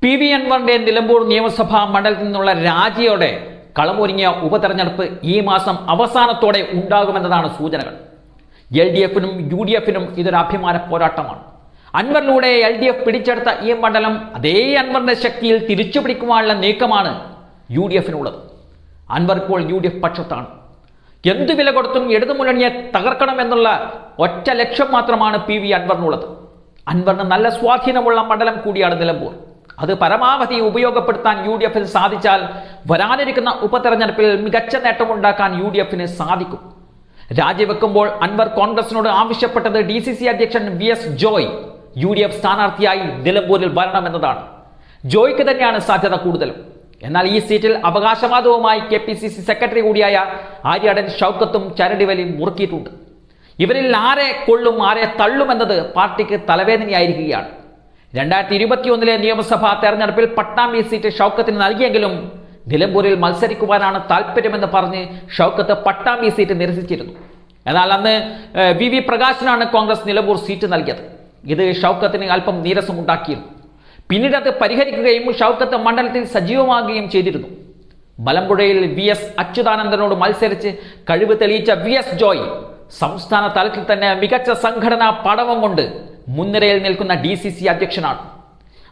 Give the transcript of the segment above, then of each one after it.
PV അൻവറിന്റെ നിലമ്പൂർ നിയമസഭാ മണ്ഡലത്തിൽ നിന്നുള്ള രാജിയോടെ കളമൊരുങ്ങിയ ഉപതെരഞ്ഞെടുപ്പ് ഈ മാസം അവസാനത്തോടെ ഉണ്ടാകുമെന്നതാണ് സൂചനകൾ. LDF-നും UDF-നും ഇതൊരു അഭിമാന പോരാട്ടമാണ്. അൻവറിലൂടെ LDF പിടിച്ചെടുത്ത ഈ മണ്ഡലം അതേ അൻവറിന്റെ ശക്തിയിൽ തിരിച്ചുപിടിക്കുവാനുള്ള നീക്കമാണ് UDF-നുള്ളത്. അൻവർ ഇപ്പോൾ UDF പക്ഷത്താണ്. എന്തു വില കൊടുത്തും ഇടതുമുന്നണിയെ തകർക്കണമെന്നുള്ള ഒറ്റ ലക്ഷ്യം മാത്രമാണ് PV അൻവറിനുള്ളത്. അൻവറിന് നല്ല സ്വാധീനമുള്ള മണ്ഡലം കൂടിയാണ് നിലമ്പൂർ. അത് പരമാവധി ഉപയോഗപ്പെടുത്താൻ UDF-ന് സാധിച്ചാൽ വരാനിരിക്കുന്ന ഉപതെരഞ്ഞെടുപ്പിൽ മികച്ച നേട്ടമുണ്ടാക്കാൻ UDF-ന് സാധിക്കും. രാജിവെക്കുമ്പോൾ അൻവർ കോൺഗ്രസിനോട് ആവശ്യപ്പെട്ടത് DCC അധ്യക്ഷൻ VS ജോയ് UDF സ്ഥാനാർത്ഥിയായി നിലമ്പൂരിൽ വരണമെന്നതാണ്. ജോയ്ക്ക് തന്നെയാണ് സാധ്യത കൂടുതലും. എന്നാൽ ഈ സീറ്റിൽ അവകാശവാദവുമായി KPCC സെക്രട്ടറി കൂടിയായ ആര്യാടൻ ഷൗക്കത്തും ചരടിവലി മുറുക്കിയിട്ടുണ്ട്. ഇവരിൽ ആരെ കൊള്ളും ആരെ തള്ളുമെന്നത് പാർട്ടിക്ക് തലവേദനയായിരിക്കുകയാണ്. 2021 നിയമസഭാ തെരഞ്ഞെടുപ്പിൽ പട്ടാമ്പി സീറ്റ് ഷൗക്കത്തിന് നൽകിയെങ്കിലും നിലമ്പൂരിൽ മത്സരിക്കുവാനാണ് താല്പര്യമെന്ന് പറഞ്ഞ് ഷൗക്കത്ത് പട്ടാമ്പി സീറ്റ് നിരസിച്ചിരുന്നു. എന്നാൽ അന്ന് VV പ്രകാശിനാണ് കോൺഗ്രസ് നിലമ്പൂർ സീറ്റ് നൽകിയത്. ഇത് ഷൗക്കത്തിന് അല്പം നീരസമുണ്ടാക്കിയിരുന്നു. പിന്നീട് അത് പരിഹരിക്കുകയും ഷൗക്കത്ത് മണ്ഡലത്തിൽ സജീവമാകുകയും ചെയ്തിരുന്നു. മലമ്പുഴയിൽ VS അച്യുതാനന്ദനോട് മത്സരിച്ച് കഴിവ് തെളിയിച്ച VS ജോയ് സംസ്ഥാന തലത്തിൽ തന്നെ മികച്ച സംഘടനാ പടവം കൊണ്ട് മുൻനിരയിൽ നിൽക്കുന്ന DCC അധ്യക്ഷനാണ്.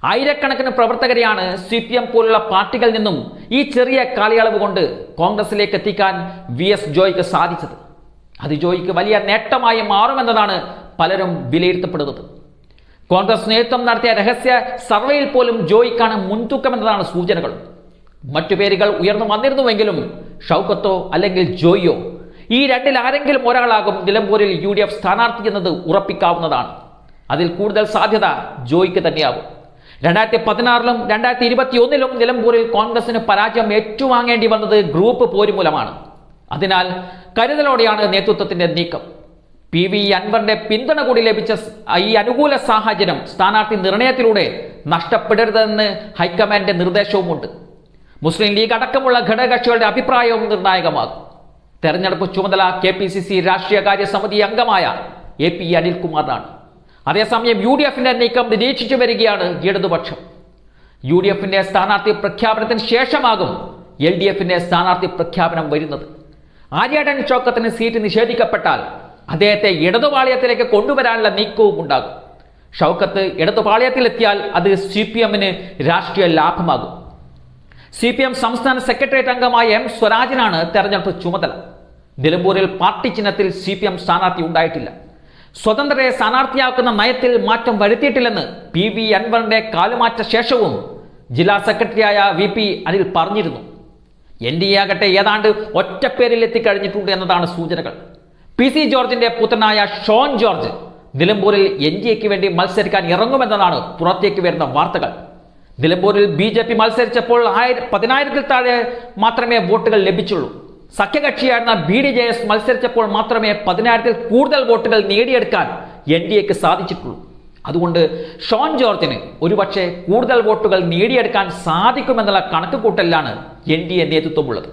ആയിരക്കണക്കിന് പ്രവർത്തകരെയാണ് CPM പോലുള്ള പാർട്ടികളിൽ നിന്നും ഈ ചെറിയ കാലയളവ് കൊണ്ട് കോൺഗ്രസിലേക്ക് എത്തിക്കാൻ VS ജോയ്ക്ക് സാധിച്ചത്. അത് ജോയ്ക്ക് വലിയ നേട്ടമായി മാറുമെന്നതാണ് പലരും വിലയിരുത്തപ്പെടുന്നത്. കോൺഗ്രസ് നേതൃത്വം നടത്തിയ രഹസ്യ സർവേയിൽ പോലും ജോയ്ക്കാണ് മുൻതൂക്കമെന്നതാണ് സൂചനകൾ. മറ്റു പേരുകൾ ഉയർന്നു വന്നിരുന്നുവെങ്കിലും ഷൗക്കത്തോ അല്ലെങ്കിൽ ജോയിയോ ഈ രണ്ടിൽ ആരെങ്കിലും ഒരാളാകും നിലമ്പൂരിൽ UDF സ്ഥാനാർത്ഥി എന്നത് ഉറപ്പിക്കാവുന്നതാണ്. അതിൽ കൂടുതൽ സാധ്യത ജോയ്ക്ക് തന്നെയാവും. 2016-ലും 2021-ലും നിലമ്പൂരിൽ കോൺഗ്രസിന് പരാജയം ഏറ്റുവാങ്ങേണ്ടി വന്നത് ഗ്രൂപ്പ് പോരുമൂലമാണ്. അതിനാൽ കരുതലോടെയാണ് നേതൃത്വത്തിന്റെ നീക്കം. PV അൻവറിന്റെ പിന്തുണ കൂടി ലഭിച്ച ഈ അനുകൂല സാഹചര്യം സ്ഥാനാർത്ഥി നിർണയത്തിലൂടെ നഷ്ടപ്പെടരുതെന്ന് ഹൈക്കമാൻഡിന്റെ നിർദ്ദേശവുമുണ്ട്. മുസ്ലിം ലീഗ് അടക്കമുള്ള ഘടകകക്ഷികളുടെ അഭിപ്രായവും നിർണായകമാകും. തെരഞ്ഞെടുപ്പ് ചുമതല KPCC രാഷ്ട്രീയകാര്യ സമിതി അംഗമായ AP അനിൽകുമാറിനാണ്. അതേസമയം UDF-ന്റെ നീക്കം നിരീക്ഷിച്ചു വരികയാണ് ഇടതുപക്ഷം. UDF-ന്റെ സ്ഥാനാർത്ഥി പ്രഖ്യാപനത്തിന് ശേഷമാകും LDF-ന്റെ സ്ഥാനാർത്ഥി പ്രഖ്യാപനം വരുന്നത്. ആര്യാടൻ ഷൗക്കത്തിന് സീറ്റ് നിഷേധിക്കപ്പെട്ടാൽ അദ്ദേഹത്തെ ഇടതുപാളയത്തിലേക്ക് കൊണ്ടുവരാനുള്ള നീക്കവും ഉണ്ടാകും. ഷൗക്കത്ത് ഇടതുപാളയത്തിലെത്തിയാൽ അത് CPM-ന് രാഷ്ട്രീയ ലാഭമാകും. CPM സംസ്ഥാന സെക്രട്ടേറിയറ്റ് അംഗമായ M സ്വരാജിനാണ് തെരഞ്ഞെടുപ്പ് ചുമതല. നിലമ്പൂരിൽ പാർട്ടി ചിഹ്നത്തിൽ CPM സ്ഥാനാർത്ഥി ഉണ്ടായിട്ടില്ല. സ്വതന്ത്രരെ സ്ഥാനാർത്ഥിയാക്കുന്ന നയത്തിൽ മാറ്റം വരുത്തിയിട്ടില്ലെന്ന് PV അൻവറിന്റെ കാലുമാറ്റ ശേഷവും ജില്ലാ സെക്രട്ടറിയായ VP അനിൽ പറഞ്ഞിരുന്നു. NDA ആകട്ടെ ഏതാണ്ട് ഒറ്റപ്പേരിൽ എത്തിക്കഴിഞ്ഞിട്ടുണ്ട് എന്നതാണ് സൂചനകൾ. PC ജോർജിന്റെ പുത്രനായ ഷോൺ ജോർജ് നിലമ്പൂരിൽ NDAക്ക് വേണ്ടി മത്സരിക്കാൻ ഇറങ്ങുമെന്നതാണ് പുറത്തേക്ക് വരുന്ന വാർത്തകൾ. നിലമ്പൂരിൽ BJP മത്സരിച്ചപ്പോൾ 10,000-ൽ താഴെ മാത്രമേ വോട്ടുകൾ ലഭിച്ചുള്ളൂ. സഖ്യകക്ഷിയായിരുന്ന BDJS മത്സരിച്ചപ്പോൾ മാത്രമേ 10,000-ൽ കൂടുതൽ വോട്ടുകൾ നേടിയെടുക്കാൻ NDAക്ക് സാധിച്ചിട്ടുള്ളൂ. അതുകൊണ്ട് ഷോൺ ജോർജിന് ഒരുപക്ഷെ കൂടുതൽ വോട്ടുകൾ നേടിയെടുക്കാൻ സാധിക്കുമെന്നുള്ള കണക്കുകൂട്ടലിലാണ് NDA നേതൃത്വമുള്ളത്.